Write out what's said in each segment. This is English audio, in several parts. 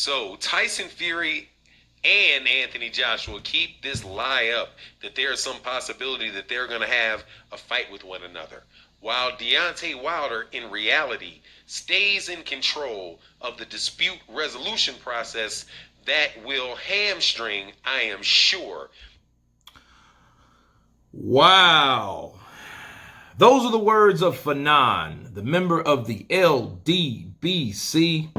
So Tyson Fury and Anthony Joshua keep this lie up that there is some possibility that they're going to have a fight with one another, while Deontay Wilder in reality stays in control of the dispute resolution process that will hamstring, I am sure. Wow. Those are the words of Fanon, the member of the LDBC.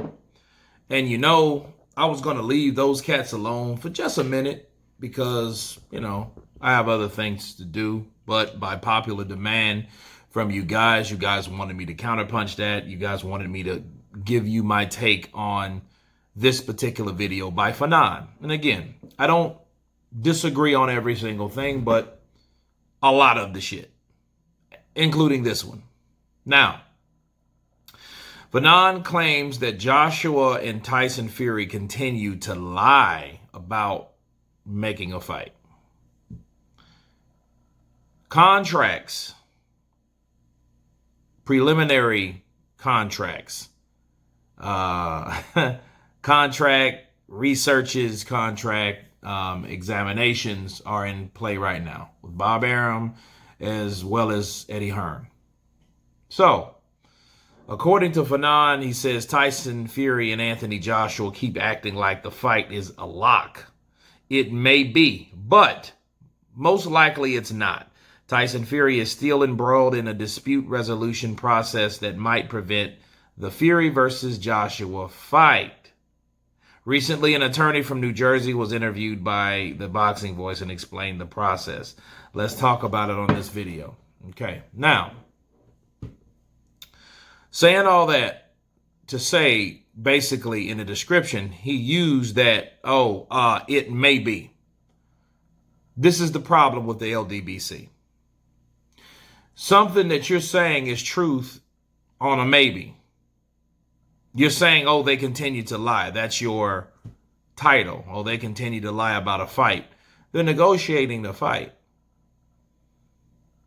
And you know, I was going to leave those cats alone for just a minute because, I have other things to do. But by popular demand from you guys wanted me to counterpunch that. You guys wanted me to give you my take on this particular video by Fanon. And again, I don't disagree on every single thing, but a lot of the shit, including this one. Now, Fanon claims that Joshua and Tyson Fury continue to lie about making a fight. Contracts, preliminary contracts, contract researches, contract examinations are in play right now with Bob Arum as well as Eddie Hearn. So, according to Fanon, he says Tyson Fury and Anthony Joshua keep acting like the fight is a lock. It may be, but most likely it's not. Tyson Fury is still embroiled in a dispute resolution process that might prevent the Fury versus Joshua fight. Recently, an attorney from New Jersey was interviewed by the Boxing Voice and explained the process. Let's talk about it on this video. Okay, now, saying all that to say, basically in the description, he used that, it may be. This is the problem with the LDBC. Something that you're saying is truth on a maybe. You're saying, they continue to lie. That's your title. They continue to lie about a fight. They're negotiating the fight.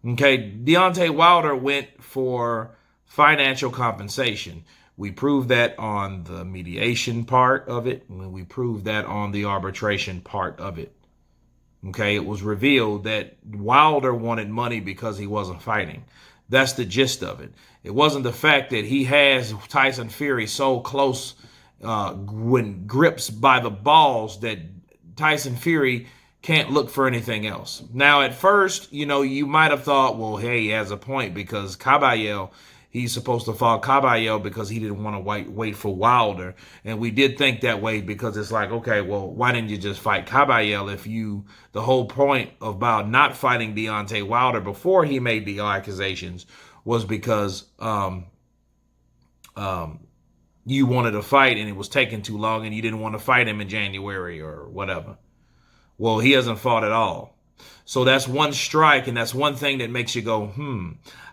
Okay, Deontay Wilder went for financial compensation. We proved that on the mediation part of it, and we proved that on the arbitration part of it. Okay, it was revealed that Wilder wanted money because he wasn't fighting. That's the gist of it. It wasn't the fact that he has Tyson Fury so close when grips by the balls that Tyson Fury can't look for anything else. Now, at first, you might have thought, well, hey, he has a point because Caballero, he's supposed to fight Caballero because he didn't want to wait for Wilder. And we did think that way because it's like, okay, well, why didn't you just fight Caballero if the whole point about not fighting Deontay Wilder before he made the accusations was because you wanted to fight and it was taking too long and you didn't want to fight him in January or whatever. Well, he hasn't fought at all. So that's one strike and that's one thing that makes you go,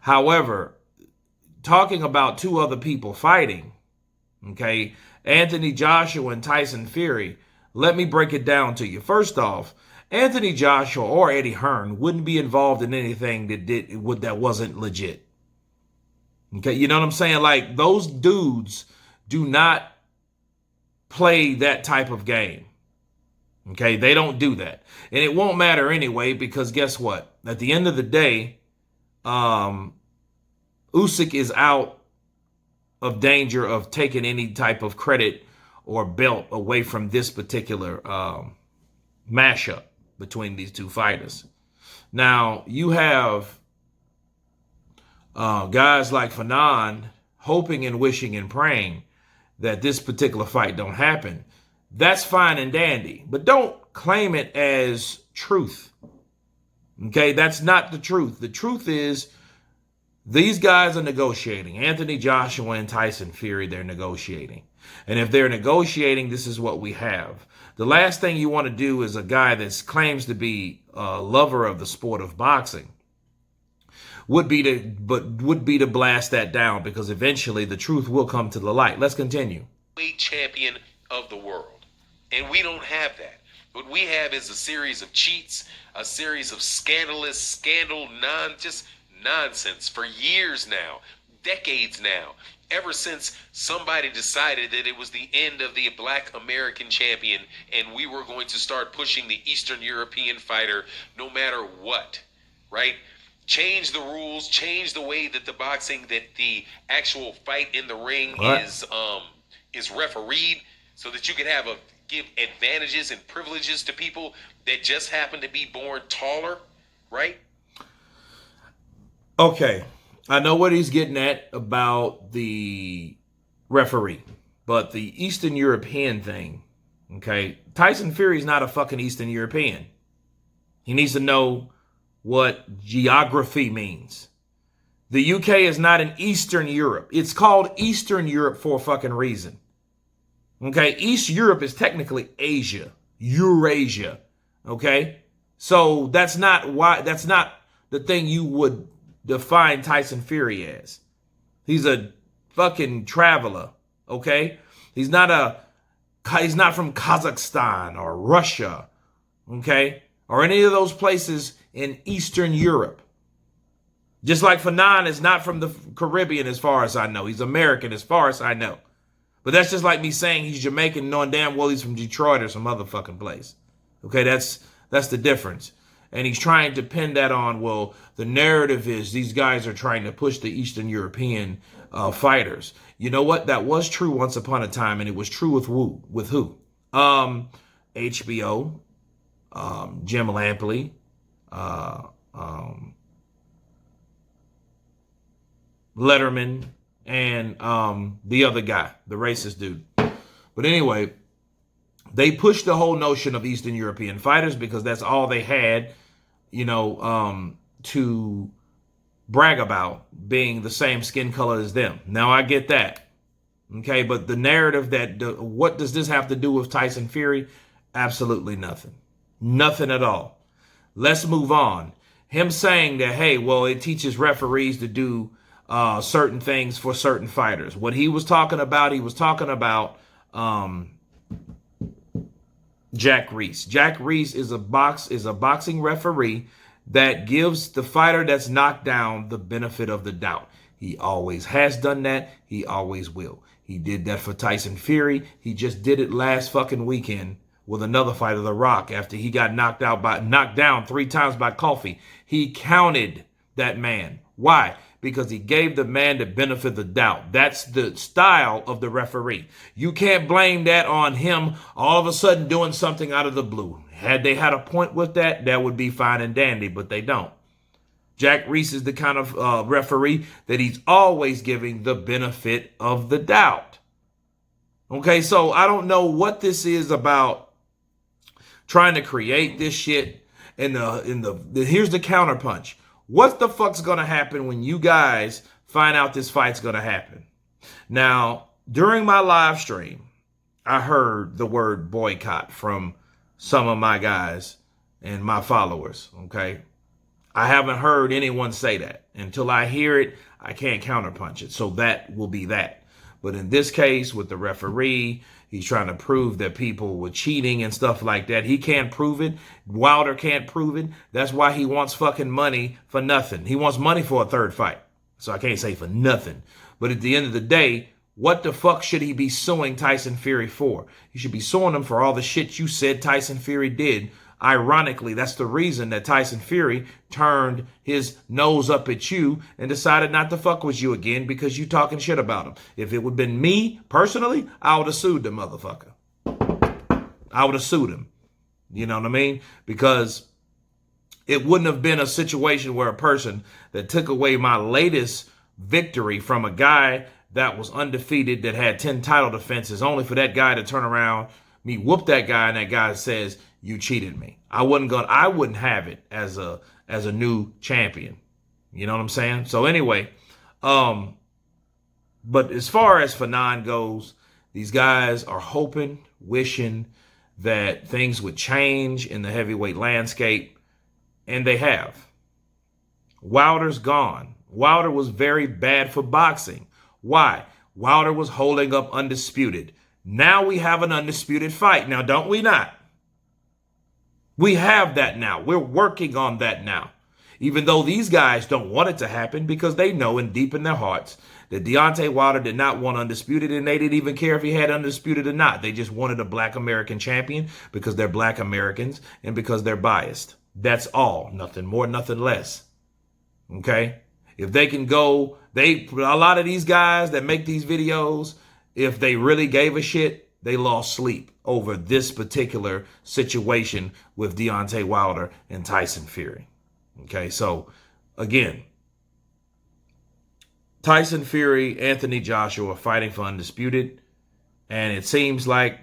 However, talking about two other people fighting, okay, Anthony Joshua and Tyson Fury, let me break it down to you. First off, Anthony Joshua or Eddie Hearn wouldn't be involved in anything that wasn't legit. Okay, you know what I'm saying? Like, those dudes do not play that type of game. Okay, they don't do that. And it won't matter anyway because guess what? At the end of the day, Usyk is out of danger of taking any type of credit or belt away from this particular mashup between these two fighters. Now, you have guys like Fanon hoping and wishing and praying that this particular fight don't happen. That's fine and dandy, but don't claim it as truth. Okay, that's not the truth. The truth is these guys are negotiating. Anthony Joshua and Tyson Fury, they're negotiating. And if they're negotiating, this is what we have. The last thing you want to do is a guy that claims to be a lover of the sport of boxing would be to blast that down because eventually the truth will come to the light. Let's continue. Champion of the world. And we don't have that. What we have is a series of cheats, a series of nonsense for years now, decades now. ever since somebody decided that it was the end of the Black American champion and we were going to start pushing the Eastern European fighter no matter what, right? Change the rules, change the way that that the actual fight in the ring is refereed, so that you can give advantages and privileges to people that just happen to be born taller, right? Okay, I know what he's getting at about the referee, but the Eastern European thing, okay, Tyson Fury is not a fucking Eastern European. He needs to know what geography means. The UK is not in Eastern Europe. It's called Eastern Europe for a fucking reason. Okay, East Europe is technically Asia, Eurasia. Okay, so that's not the thing you would define Tyson Fury as. He's a fucking traveler. Okay, he's not from Kazakhstan or Russia. Okay, or any of those places in Eastern Europe. Just like Fanon is not from the Caribbean as far as I know. He's American as far as I know. But that's just like me saying he's Jamaican knowing damn well he's from Detroit or some other fucking place. Okay, that's the difference. And he's trying to pin that on, well, the narrative is these guys are trying to push the Eastern European fighters. You know what? That was true once upon a time, and it was true with who? HBO, Jim Lampley, Letterman, and the other guy, the racist dude. But anyway, they pushed the whole notion of Eastern European fighters because that's all they had, to brag about, being the same skin color as them. Now, I get that. Okay, but the narrative what does this have to do with Tyson Fury? Absolutely nothing. Nothing at all. Let's move on. Him saying that, hey, well, it teaches referees to do certain things for certain fighters. What he was talking about, Jack Reese. Jack Reese is a boxing referee that gives the fighter that's knocked down the benefit of the doubt. He always has done that. He always will. He did that for Tyson Fury. He just did it last fucking weekend with another fighter, The Rock, after he got knocked down 3 times by Coffey. He counted that man. Why? Because he gave the man the benefit of the doubt. That's the style of the referee. You can't blame that on him all of a sudden doing something out of the blue. Had they had a point with that, that would be fine and dandy, but they don't. Jack Reese is the kind of referee that he's always giving the benefit of the doubt. Okay, so I don't know what this is about trying to create this shit. Here's the counterpunch. What the fuck's going to happen when you guys find out this fight's going to happen? Now, during my live stream, I heard the word boycott from some of my guys and my followers, okay? I haven't heard anyone say that. Until I hear it, I can't counterpunch it. So that will be that. But in this case, with the referee, he's trying to prove that people were cheating and stuff like that. He can't prove it. Wilder can't prove it. That's why he wants fucking money for nothing. He wants money for a third fight. So I can't say for nothing. But at the end of the day, what the fuck should he be suing Tyson Fury for? He should be suing him for all the shit you said Tyson Fury did. Ironically, that's the reason that Tyson Fury turned his nose up at you and decided not to fuck with you again, because you talking shit about him. If it would have been me, personally, I would have sued the motherfucker. I would have sued him. You know what I mean? Because it wouldn't have been a situation where a person that took away my latest victory from a guy that was undefeated, that had 10 title defenses, only for that guy to turn around, me whoop that guy, and that guy says, you cheated me. I wouldn't have it as a new champion. You know what I'm saying? So anyway, but as far as Fanon goes, these guys are hoping, wishing that things would change in the heavyweight landscape, and they have. Wilder's gone. Wilder was very bad for boxing. Why? Wilder was holding up Undisputed. Now we have an undisputed fight. Now, don't we not? We have that now. We're working on that now. Even though these guys don't want it to happen because they know in deep in their hearts that Deontay Wilder did not want Undisputed, and they didn't even care if he had Undisputed or not. They just wanted a black American champion because they're black Americans and because they're biased. That's all. Nothing more, nothing less. Okay? If they can go, a lot of these guys that make these videos, if they really gave a shit, they lost sleep over this particular situation with Deontay Wilder and Tyson Fury. Okay, so again, Tyson Fury, Anthony Joshua fighting for Undisputed, and it seems like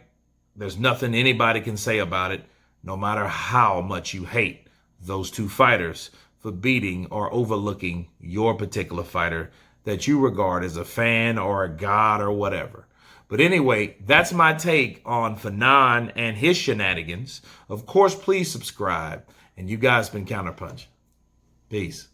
there's nothing anybody can say about it, no matter how much you hate those two fighters for beating or overlooking your particular fighter that you regard as a fan or a god or whatever. But anyway, that's my take on Fanon and his shenanigans. Of course, please subscribe. And you guys been Counterpunch. Peace.